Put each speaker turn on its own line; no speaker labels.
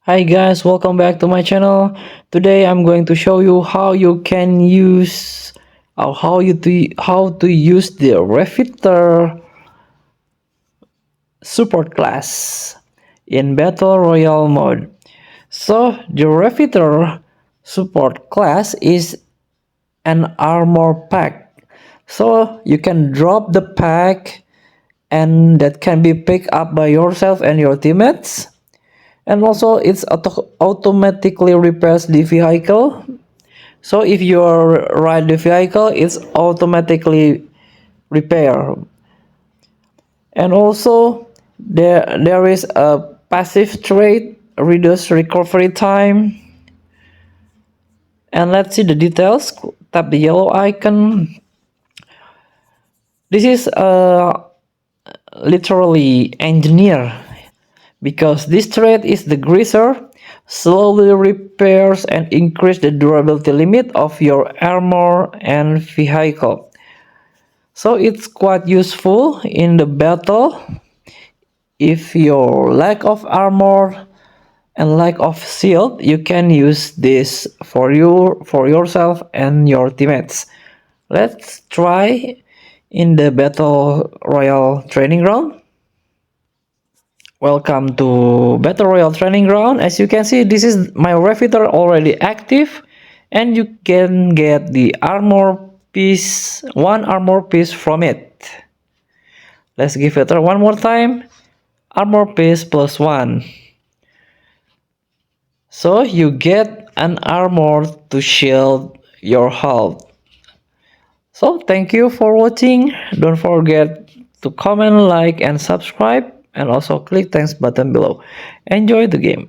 Hi guys, welcome back to my channel. Today I'm going to show you how you can use or how to use the Refitter Support Class in Battle Royale mode. So the Refitter Support Class is an armor pack. So you can drop the pack and that can be picked up by yourself and your teammates. And also it's automatically repairs the vehicle. So if you ride the vehicle, it's automatically repair. And also there is a passive trait, reduce recovery time. And let's see the details. Tap the yellow icon. This is literally engineer, because this trait is the greaser, slowly repairs and increase the durability limit of your armor and vehicle. So it's quite useful in the battle if your lack of armor and lack of shield. You can use this for yourself and your teammates. Let's try in the Battle Royale training ground. Welcome to Battle Royale training ground. As you can see, this is my Refitter already active, and you can get the armor piece, one armor piece from it. Let's give it one more time. Armor piece plus one. So you get an armor to shield your hull. So thank you for watching. Don't forget to comment, like, and subscribe, and also click thanks button below. Enjoy the game.